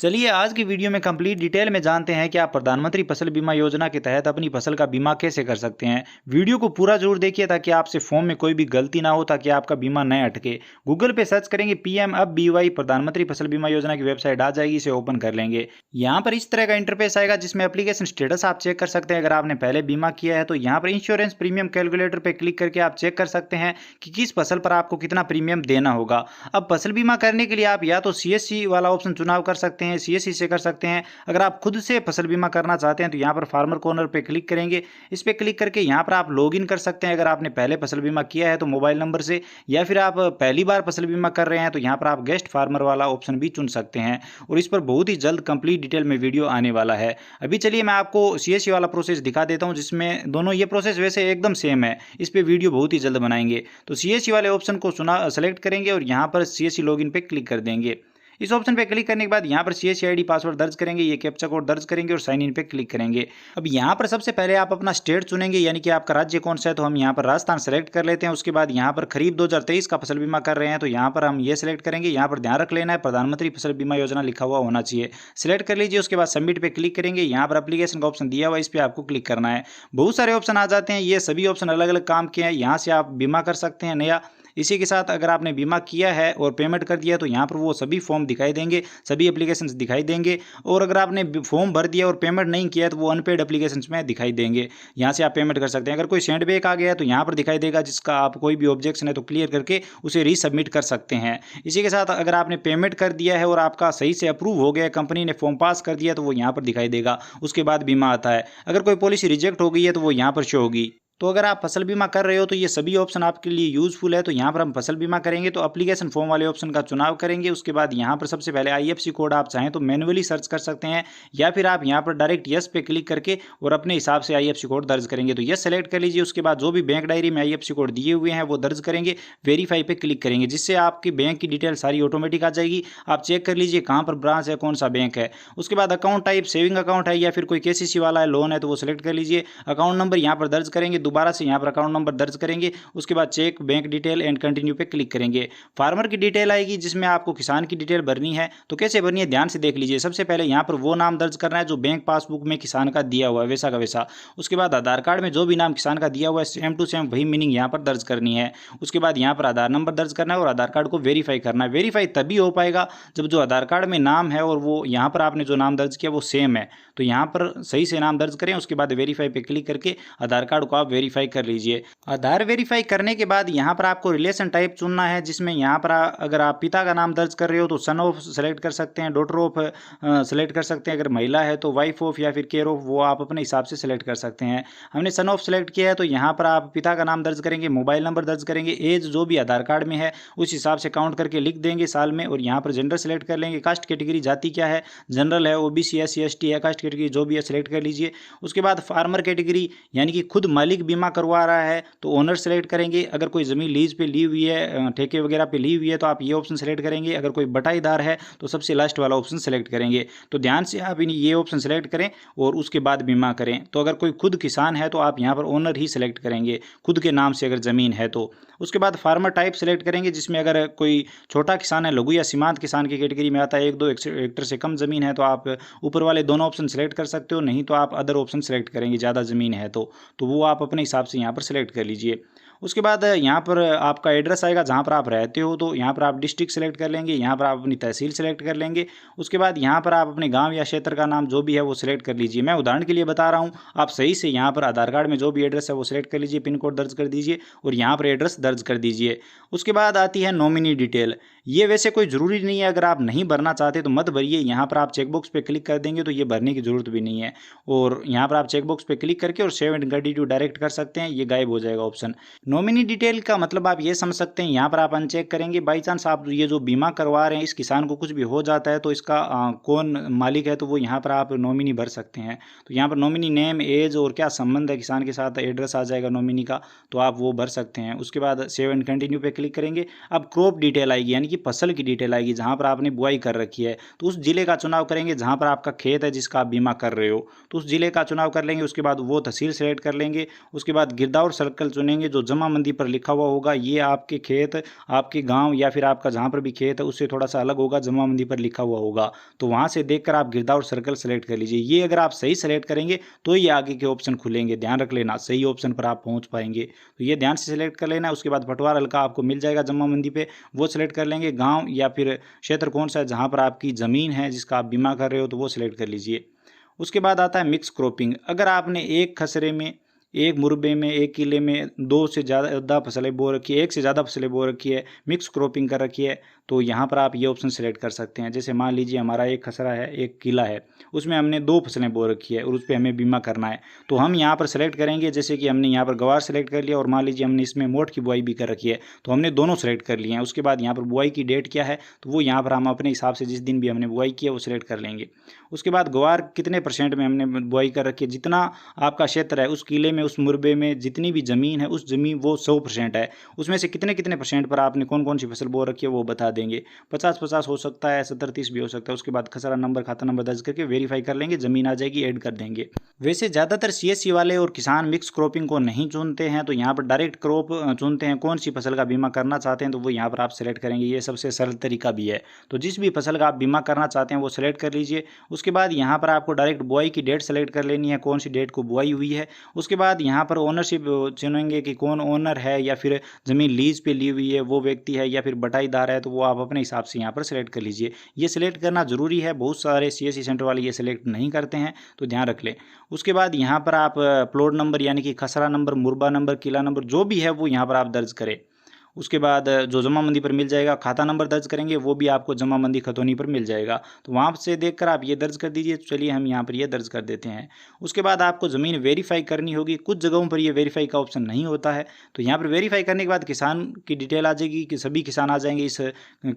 चलिए आज की वीडियो में कंप्लीट डिटेल में जानते हैं कि आप प्रधानमंत्री फसल बीमा योजना के तहत अपनी फसल का बीमा कैसे कर सकते हैं। वीडियो को पूरा जरूर देखिए ताकि आपसे फॉर्म में कोई भी गलती ना हो, ताकि आपका बीमा न अटके। गूगल पे सर्च करेंगे पीएम अब बीवाई, प्रधानमंत्री फसल बीमा योजना की वेबसाइट आ जाएगी, इसे ओपन कर लेंगे। यहाँ पर इस तरह का इंटरफेस आएगा जिसमें एप्लीकेशन स्टेटस आप चेक कर सकते हैं। अगर आपने पहले बीमा किया है तो यहाँ पर इंश्योरेंस प्रीमियम कैलकुलेटर पर क्लिक करके आप चेक कर सकते हैं कि किस फसल पर आपको कितना प्रीमियम देना होगा। अब फसल बीमा करने के लिए आप या तो सीएससी वाला ऑप्शन चुनाव कर सकते हैं, सीएससी से कर सकते हैं। अगर आप खुद से फसल बीमा करना चाहते हैं तो यहाँ पर फार्मर कॉर्नर पे क्लिक करेंगे। इस पे क्लिक करके यहाँ पर आप लॉगिन कर सकते हैं। अगर आपने पहले फसल बीमा किया है तो मोबाइल नंबर से, या फिर आप पहली बार फसल बीमा कर रहे हैं तो यहाँ पर आप गेस्ट फार्मर वाला ऑप्शन भी चुन सकते हैं। और इस पर बहुत ही जल्द कंप्लीट डिटेल में वीडियो आने वाला है। अभी चलिए मैं आपको सीएससी वाला प्रोसेस दिखा देता हूँ, जिसमें दोनों ये प्रोसेस वैसे एकदम सेम है। इस पे वीडियो बहुत ही जल्द बनाएंगे। तो सीएससी वाले ऑप्शन को सेलेक्ट करेंगे और यहाँ पर सीएससी लॉगिन पे क्लिक कर देंगे। इस ऑप्शन पे क्लिक करने के बाद यहाँ पर सीएससी आईडी पासवर्ड दर्ज करेंगे, ये कैप्चा कोड दर्ज करेंगे और साइन इन पे क्लिक करेंगे। अब यहाँ पर सबसे पहले आप अपना स्टेट चुनेंगे, यानी कि आपका राज्य कौन सा है। तो हम यहाँ पर राजस्थान सेलेक्ट कर लेते हैं। उसके बाद यहाँ पर खरीफ 2023 का फसल बीमा कर रहे हैं तो यहाँ पर हम ये सेलेक्ट करेंगे। यहाँ पर ध्यान रख लेना है प्रधानमंत्री फसल बीमा योजना लिखा हुआ होना चाहिए। सिलेक्ट कर लीजिए। उसके बाद सबमिट पे क्लिक करेंगे। यहाँ पर एप्लीकेशन का ऑप्शन दिया हुआ है, इस पर आपको क्लिक करना है। बहुत सारे ऑप्शन आ जाते हैं, ये सभी ऑप्शन अलग अलग काम के हैं। यहाँ से आप बीमा कर सकते हैं नया। इसी के साथ अगर आपने बीमा किया है और पेमेंट कर दिया तो यहाँ पर वो सभी फॉर्म दिखाई देंगे, सभी एप्लीकेशंस दिखाई देंगे। और अगर आपने फॉर्म भर दिया और पेमेंट नहीं किया तो वो अनपेड एप्लीकेशंस में दिखाई देंगे। यहाँ से आप पेमेंट कर सकते हैं। अगर कोई सेंडबैक आ गया है तो यहाँ पर दिखाई देगा, जिसका आप कोई भी ऑब्जेक्शन है तो क्लियर करके उसे रीसबमिट कर सकते हैं। इसी के साथ अगर आपने पेमेंट कर दिया है और आपका सही से अप्रूव हो गया, कंपनी ने फॉर्म पास कर दिया, तो वो यहाँ पर दिखाई देगा। उसके बाद बीमा आता है। अगर कोई पॉलिसी रिजेक्ट हो गई है तो वो यहाँ पर शो होगी। तो अगर आप फसल बीमा कर रहे हो तो ये सभी ऑप्शन आपके लिए यूजफुल है। तो यहाँ पर हम फसल बीमा करेंगे तो एप्लीकेशन फॉर्म वाले ऑप्शन का चुनाव करेंगे। उसके बाद यहाँ पर सबसे पहले आईएफएससी कोड आप चाहें तो मैन्युअली सर्च कर सकते हैं, या फिर आप यहाँ पर डायरेक्ट यस पे क्लिक करके और अपने हिसाब से आईएफएससी कोड दर्ज करेंगे। तो यस सेलेक्ट कर लीजिए। उसके बाद जो भी बैंक डायरी में आईएफएससी कोड दिए हुए हैं वो दर्ज करेंगे। वेरीफाई पे क्लिक करेंगे, जिससे आपकी बैंक की डिटेल सारी ऑटोमेटिक आ जाएगी। आप चेक कर लीजिए कहाँ पर ब्रांच है, कौन सा बैंक है। उसके बाद अकाउंट टाइप सेविंग अकाउंट है या फिर कोई केसीसी वाला है, लोन है, तो वो सिलेक्ट कर लीजिए। अकाउंट नंबर यहाँ पर दर्ज करेंगे, दोबारा से यहाँ पर अकाउंट नंबर दर्ज करेंगे। उसके बाद cheque bank detail and continue पे क्लिक करेंगे। फार्मर की डिटेल आएगी जिसमें आपको किसान की डिटेल भरनी है। तो कैसे भरनी है ध्यान से देख लीजिए। सबसे पहले यहाँ पर वो नाम दर्ज करना है जो बैंक पासबुक में किसान का दिया हुआ है, वैसा का वैसा। उसके बाद आधार कार्ड में जो भी नाम किसान का दिया हुआ है सेम टू सेम वही मीनिंग यहाँ पर दर्ज करनी है। उसके बाद यहाँ पर आधार नंबर दर्ज करना है और आधार कार्ड को वेरीफाई करना है। वेरीफाई तभी हो पाएगा जब जो आधार कार्ड में नाम है और वो यहाँ पर आपने जो नाम दर्ज किया वो सेम है। तो यहाँ पर सही से नाम दर्ज करें। उसके बाद वेरीफाई पे क्लिक करके आधार कार्ड को आप वेरीफाई कर लीजिए। आधार वेरीफाई करने के बाद यहाँ पर आपको रिलेशन टाइप चुनना है, जिसमें यहाँ पर अगर आप पिता का नाम दर्ज कर रहे हो तो सन ऑफ सेलेक्ट कर सकते हैं, डॉटर ऑफ सेलेक्ट कर सकते हैं। अगर महिला है तो वाइफ ऑफ या फिर केयर ऑफ, वो आप अपने हिसाब से सेलेक्ट कर सकते हैं। हमने सन ऑफ सेलेक्ट किया है तो यहाँ पर आप पिता का नाम दर्ज करेंगे, मोबाइल नंबर दर्ज करेंगे, एज जो भी आधार कार्ड में है उस हिसाब से काउंट करके लिख देंगे साल में। और यहाँ पर जेंडर सेलेक्ट कर लेंगे। कास्ट कैटेगरी जाति क्या है, जनरल है, ओबीसी है, SC ST है, कास्ट कैटेगरी जो भी है सेलेक्ट कर लीजिए। उसके बाद फार्मर कैटेगरी यानी कि खुद मालिक बीमा करवा रहा है तो ओनर सेलेक्ट करेंगे। अगर कोई ज़मीन लीज पे ली हुई है, ठेके वगैरह पे ली हुई है तो आप ये ऑप्शन सेलेक्ट करेंगे। अगर कोई बटाईदार है तो सबसे लास्ट वाला ऑप्शन सेलेक्ट करेंगे। तो ध्यान से आप ये ऑप्शन सेलेक्ट करें और उसके बाद बीमा करें। तो अगर कोई खुद किसान है तो आप यहाँ पर ओनर ही सेलेक्ट करेंगे, खुद के नाम से अगर ज़मीन है तो। उसके बाद फार्मर टाइप सेलेक्ट करेंगे, जिसमें अगर कोई छोटा किसान है, लघु या सीमांत किसान की कैटेगरी में आता है, 1-2 हेक्टेयर से कम ज़मीन है तो आप ऊपर वाले दोनों ऑप्शन सेलेक्ट कर सकते हो। नहीं तो आप अदर ऑप्शन सेलेक्ट करेंगे, ज़्यादा ज़मीन है तो वो आप अपने हिसाब से यहाँ पर सेलेक्ट कर लीजिए। उसके बाद यहाँ पर आपका एड्रेस आएगा जहाँ पर आप रहते हो, तो यहाँ पर आप डिस्ट्रिक्ट सेलेक्ट कर लेंगे। यहाँ पर आप अपनी तहसील सेलेक्ट कर लेंगे। उसके बाद यहाँ पर आप अपने गांव या क्षेत्र का नाम जो भी है वो सिलेक्ट कर लीजिए। मैं उदाहरण के लिए बता रहा हूँ, आप सही से यहाँ पर आधार कार्ड में जो भी एड्रेस है वो सिलेक्ट कर लीजिए, पिन कोड दर्ज कर दीजिए और यहाँ पर एड्रेस दर्ज कर दीजिए। उसके बाद आती है नॉमिनी डिटेल। ये वैसे कोई ज़रूरी नहीं है, अगर आप नहीं भरना चाहते तो मत भरिए। यहाँ पर आप चेकबॉक्स पे क्लिक कर देंगे तो ये भरने की ज़रूरत भी नहीं है। और यहाँ पर आप चेकबॉक्स पे क्लिक करके और सेव एंड कंटिन्यू डायरेक्ट कर सकते हैं, ये गायब हो जाएगा ऑप्शन। नॉमिनी डिटेल का मतलब आप ये समझ सकते हैं, यहाँ पर आप अनचेक करेंगे। बाई चांस आप ये जो बीमा करवा रहे हैं इस किसान को कुछ भी हो जाता है तो इसका कौन मालिक है, तो वो यहाँ पर आप नॉमिनी भर सकते हैं। तो यहाँ पर नॉमिनी नेम, एज और क्या संबंध है किसान के साथ, एड्रेस आ जाएगा नॉमिनी का, तो आप वो भर सकते हैं। उसके बाद सेव एंड कंटिन्यू पे क्लिक करेंगे। अब क्रॉप डिटेल आएगी, यानी कि फसल की डिटेल आएगी जहाँ पर आपने बुआई कर रखी है। तो उस जिले का चुनाव करेंगे जहाँ पर आपका खेत है जिसका आप बीमा कर रहे हो, तो उस जिले का चुनाव कर लेंगे। उसके बाद वो तहसील सेलेक्ट कर लेंगे। उसके बाद गिरदावर सर्कल चुनेंगे जो जमाबंदी पर लिखा हुआ होगा। ये आपके खेत, आपके गाँव या फिर आपका जहाँ पर भी खेत है उससे थोड़ा सा अलग होगा, जमाबंदी पर लिखा हुआ होगा। तो वहाँ से देखकर आप गिरदावर सर्कल सेलेक्ट कर लीजिए। ये अगर आप सही सेलेक्ट करेंगे तो ये आगे के ऑप्शन खुलेंगे, ध्यान रख लेना, सही ऑप्शन पर आप पहुंच पाएंगे। तो ये ध्यान से सेलेक्ट कर लेना है। उसके बाद पटवार हल्का आपको मिल जाएगा जमाबंदी पे, वो सेलेक्ट कर लेंगे। गांव या फिर क्षेत्र कौन सा है जहां पर आपकी ज़मीन है जिसका आप बीमा कर रहे हो तो वो सिलेक्ट कर लीजिए। उसके बाद आता है मिक्स क्रॉपिंग। अगर आपने एक खसरे में, एक मुरबे में, एक किले में दो से ज़्यादा फसलें बो रखी है, एक से ज़्यादा फसलें बो रखी है, मिक्स क्रॉपिंग कर रखी है, तो यहाँ पर आप ये ऑप्शन सेलेक्ट कर सकते हैं। जैसे मान लीजिए हमारा एक खसरा है, एक किला है, उसमें हमने 2 फसलें बो रखी है और उस पर हमें बीमा करना है। तो हम यहाँ पर सेलेक्ट करेंगे, जैसे कि हमने यहाँ पर गवार सेलेक्ट कर लिया और मान लीजिए हमने इसमें मोठ की बुआई भी कर रखी है, तो हमने दोनों सेलेक्ट कर लिए हैं। उसके बाद यहाँ पर बुआई की डेट क्या है तो वो यहाँ पर हम अपने हिसाब से जिस दिन भी हमने बुआई की है वो सिलेक्ट कर लेंगे। उसके बाद गवार कितने % में हमने बुआई कर रखी है, जितना आपका क्षेत्र है उस किले में, उस मुरबे में जितनी भी ज़मीन है उस ज़मीन वो 100% है, उसमें से कितने कितने % पर आपने कौन कौन सी फसल बो रखी है वो बता देंगे। 50-50 हो सकता है, 70-30 भी हो सकता है। उसके बाद खसरा नंबर, खाता नंबर दर्ज करके वेरीफाई कर लेंगे, ज़मीन आ जाएगी, ऐड कर देंगे। वैसे ज़्यादातर सीएससी वाले और किसान मिक्स क्रॉपिंग को नहीं चुनते हैं, तो यहाँ पर डायरेक्ट क्रॉप चुनते हैं। कौन सी फसल का बीमा करना चाहते हैं तो वो यहाँ पर आप सेलेक्ट करेंगे, ये सबसे सरल तरीका भी है। तो जिस भी फसल का आप बीमा करना चाहते हैं वो सेलेक्ट कर लीजिए। उसके बाद यहाँ पर आपको डायरेक्ट बुआई की डेट सेलेक्ट कर लेनी है, कौन सी डेट को बुआई हुई है। उसके बाद यहाँ पर ओनरशिप चुनेंगे कि कौन ओनर है, या फिर ज़मीन लीज पे ली हुई है वो व्यक्ति है, या फिर बटाईदार है, तो वो आप अपने हिसाब से यहाँ पर सेलेक्ट कर लीजिए। ये सिलेक्ट करना ज़रूरी है, बहुत सारे सीएससी सेंटर वाले ये सिलेक्ट नहीं करते हैं, तो ध्यान रख लें। उसके बाद यहाँ पर आप प्लॉट नंबर यानी कि खसरा नंबर, मुरबा नंबर, किला नंबर जो भी है वो यहाँ पर आप दर्ज करें। उसके बाद जो जमाबंदी पर मिल जाएगा, खाता नंबर दर्ज करेंगे, वो भी आपको जमाबंदी खतौनी पर मिल जाएगा। तो वहाँ से देखकर आप ये दर्ज कर दीजिए। तो चलिए हम यहाँ पर ये दर्ज कर देते हैं। उसके बाद आपको ज़मीन वेरीफाई करनी होगी। कुछ जगहों पर ये वेरीफाई का ऑप्शन नहीं होता है, तो यहाँ पर वेरीफाई करने के बाद किसान की डिटेल आ जाएगी कि सभी किसान आ जाएंगे। इस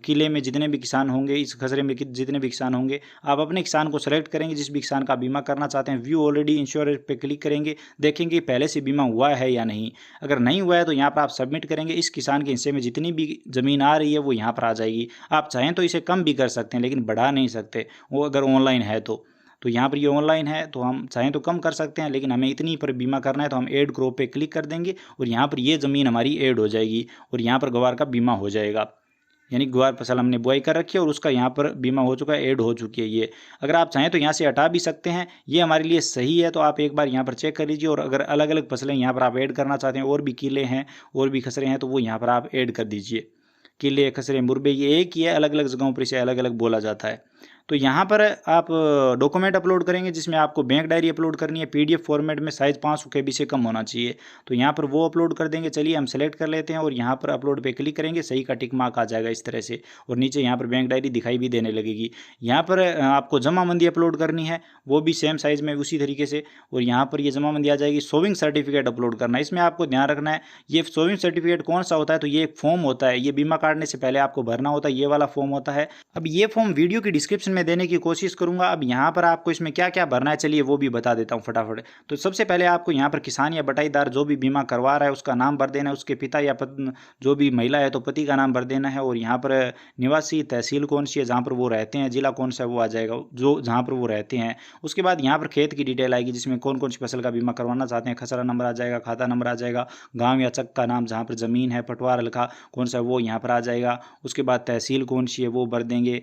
किले में जितने भी किसान होंगे, इस खसरे में जितने भी किसान होंगे, आप अपने किसान को सेलेक्ट करेंगे जिस भी किसान का बीमा करना चाहते हैं। व्यू ऑलरेडी इंश्योरेंस पे क्लिक करेंगे, देखेंगे पहले से बीमा हुआ है या नहीं। अगर नहीं हुआ है तो यहाँ पर आप सबमिट करेंगे। इस किसान के हिस्से में जितनी भी ज़मीन आ रही है वो यहाँ पर आ जाएगी। आप चाहें तो इसे कम भी कर सकते हैं लेकिन बढ़ा नहीं सकते, वो अगर ऑनलाइन है तो यहाँ पर ये ऑनलाइन है तो हम चाहें तो कम कर सकते हैं, लेकिन हमें इतनी पर बीमा करना है तो हम ऐड क्रॉप पे क्लिक कर देंगे और यहाँ पर ये ज़मीन हमारी ऐड हो जाएगी और यहाँ पर गवार का बीमा हो जाएगा। यानी ग्वार फसल हमने बुआई कर रखी है और उसका यहाँ पर बीमा हो चुका है, ऐड हो चुकी है ये। अगर आप चाहें तो यहाँ से हटा भी सकते हैं, ये हमारे लिए सही है। तो आप एक बार यहाँ पर चेक कर लीजिए। और अगर अलग अलग फसलें यहाँ पर आप ऐड करना चाहते हैं, और भी किले हैं और भी खसरे हैं, तो वो यहाँ पर आप ऐड कर दीजिए। किले, खसरे, मुरबे ये एक ही है, अलग अलग जगहों पर इसे अलग अलग बोला जाता है। तो यहाँ पर आप डॉक्यूमेंट अपलोड करेंगे जिसमें आपको बैंक डायरी अपलोड करनी है, पीडीएफ फॉर्मेट में, साइज 500 KB से कम होना चाहिए। तो यहाँ पर वो अपलोड कर देंगे। चलिए हम सेलेक्ट कर लेते हैं और यहाँ पर अपलोड पे क्लिक करेंगे, सही का टिक मार्क आ जाएगा इस तरह से, और नीचे यहाँ पर बैंक डायरी दिखाई भी देने लगेगी। यहाँ पर आपको जमाबंदी अपलोड करनी है, वो भी सेम साइज में उसी तरीके से, और यहाँ पर ये जमाबंदी आ जाएगी। शोविंग सर्टिफिकेट अपलोड करना है, इसमें आपको ध्यान रखना है ये शोविंग सर्टिफिकेट कौन सा होता है, तो ये एक फॉर्म होता है, ये बीमा काटने से पहले आपको भरना होता है, ये वाला फॉर्म होता है। अब ये फॉर्म वीडियो की डिस्क्रिप्शन में देने की कोशिश करूंगा। अब यहाँ पर आपको इसमें क्या क्या भरना है चलिए वो भी बता देता हूँ फटाफट। तो सबसे पहले आपको यहाँ पर किसान या बटाईदार जो भी बीमा करवा रहा है उसका नाम भर देना है, उसके पिता या जो भी महिला है तो पति का नाम भर देना है, और यहाँ पर निवासी तहसील कौन सी है जहाँ पर वो रहते हैं, जिला कौन सा है वो आ जाएगा जो जहाँ पर वो रहते हैं। उसके बाद यहाँ पर खेत की डिटेल आएगी जिसमें कौन कौन सी फसल का बीमा करवाना चाहते हैं, खसरा नंबर आ जाएगा, खाता नंबर आ जाएगा, गाँव या चक का नाम जहाँ पर ज़मीन है, पटवार हल्का कौन सा है वो यहाँ पर आ जाएगा। उसके बाद तहसील कौन सी है वो भर देंगे।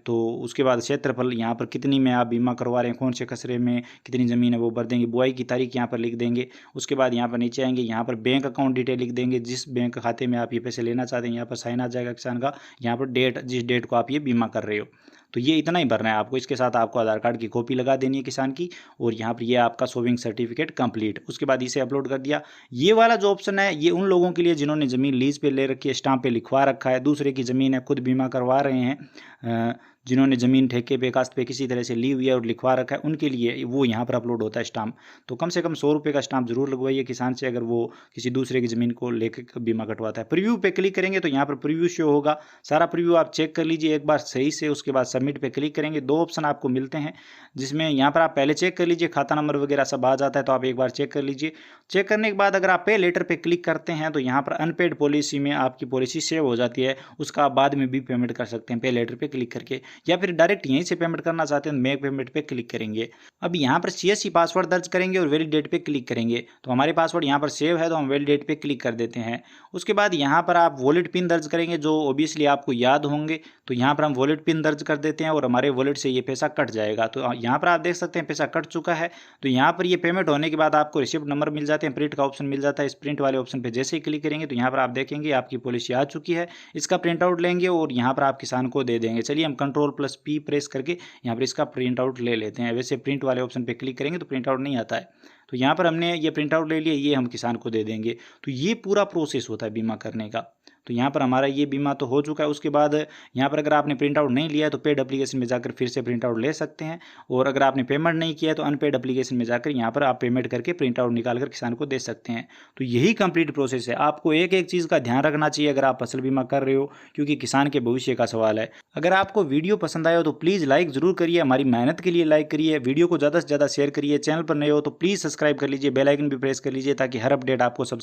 तो उसके बाद क्षेत्रफल यहाँ पर कितनी में आप बीमा करवा रहे हैं, कौन से खसरे में कितनी ज़मीन है वो भर देंगे। बुआई की तारीख यहाँ पर लिख देंगे। उसके बाद यहाँ पर नीचे आएंगे, यहाँ पर बैंक अकाउंट डिटेल लिख देंगे, जिस बैंक खाते में आप ये पैसे लेना चाहते हैं यहाँ पर साइन आ जाएगा किसान का। यहाँ पर डेट, जिस डेट को आप ये बीमा कर रहे हो, तो ये इतना ही भरना है आपको। इसके साथ आपको आधार कार्ड की कॉपी लगा देनी है किसान की, और यहाँ पर ये आपका शोविंग सर्टिफिकेट कंप्लीट। उसके बाद इसे अपलोड कर दिया। ये वाला जो ऑप्शन है ये उन लोगों के लिए जिन्होंने ज़मीन लीज पे ले रखी है, स्टाम्प पे लिखवा रखा है, दूसरे की ज़मीन है, खुद बीमा करवा रहे हैं, जिन्होंने ज़मीन ठेके पे कास्त पे किसी तरह से ली हुई है और लिखवा रखा है, उनके लिए वो यहाँ पर अपलोड होता है स्टाम्प। तो कम से कम 100 रुपये का स्टाम्प जरूर लगवाइए किसान से, अगर वो किसी दूसरे की ज़मीन को लेकर बीमा कटवाता है। प्रीव्यू पे क्लिक करेंगे तो यहाँ पर प्रीव्यू शो होगा, सारा प्रीव्यू आप चेक कर लीजिए एक बार सही से। उसके बाद सबमिट पे क्लिक करेंगे, 2 ऑप्शन आपको मिलते हैं, जिसमें यहाँ पर आप पहले चेक कर लीजिए, खाता नंबर वगैरह सब आ जाता है, तो आप एक बार चेक कर लीजिए। चेक करने के बाद अगर आप पे लेटर पे क्लिक करते हैं तो यहाँ पर अनपेड पॉलिसी में आपकी पॉलिसी सेव हो जाती है, उसका आप बाद में भी पेमेंट कर सकते हैं पे लेटर पे क्लिक करके, या फिर डायरेक्ट यहीं से पेमेंट करना चाहते हैं मेक पेमेंट पे क्लिक करेंगे। अब यहाँ पर CSC पासवर्ड दर्ज करेंगे और वैलिडेट पे क्लिक करेंगे, तो हमारे पासवर्ड यहाँ पर सेव है तो हम वैलिडेट पे क्लिक कर देते हैं। उसके बाद यहाँ पर आप वॉलेट पिन दर्ज करेंगे जो ओबियसली आपको याद होंगे, तो यहाँ पर हम वॉलेट पिन दर्ज कर देते हैं और हमारे वॉलेट से ये पैसा कट जाएगा। तो यहाँ पर आप देख सकते हैं पैसा कट चुका है। तो यहाँ पर ये पेमेंट होने के बाद आपको रिसिप्ट नंबर मिल जाते हैं, प्रिंट का ऑप्शन मिल जाता है। इस प्रिंट वाले ऑप्शन पे जैसे ही क्लिक करेंगे तो यहाँ पर आप देखेंगे आपकी पॉलिसी आ चुकी है, इसका प्रिंट आउट लेंगे और यहाँ पर आप किसान को दे देंगे। चलिए हम Ctrl+P प्रेस करके यहाँ पर इसका प्रिंट आउट ले लेते हैं। वैसे प्रिंट वाले ऑप्शन पे क्लिक करेंगे तो प्रिंट आउट नहीं आता है, तो यहाँ पर हमने ये प्रिंट आउट ले लिया, ये हम किसान को दे देंगे। तो ये पूरा प्रोसेस होता है बीमा करने का। तो यहाँ पर हमारा ये बीमा तो हो चुका है। उसके बाद यहाँ पर अगर आपने प्रिंट आउट नहीं लिया है तो पेड एप्लीकेशन में जाकर फिर से प्रिंट आउट ले सकते हैं, और अगर आपने पेमेंट नहीं किया है तो अनपेड एप्लीकेशन में जाकर यहाँ पर आप पेमेंट करके प्रिंट आउट निकाल कर किसान को दे सकते हैं। तो यही कंप्लीट प्रोसेस है। आपको एक एक चीज़ का ध्यान रखना चाहिए अगर आप फसल बीमा कर रहे हो, क्योंकि किसान के भविष्य का सवाल है। अगर आपको वीडियो पसंद आया हो तो प्लीज़ लाइक ज़रूर करिए, हमारी मेहनत के लिए लाइक करिए, वीडियो को ज़्यादा से ज़्यादा शेयर करिए। चैनल पर नए हो तो प्लीज़ सब्सक्राइब कर लीजिए, बेल आइकन भी प्रेस कर लीजिए ताकि हर अपडेट आपको सब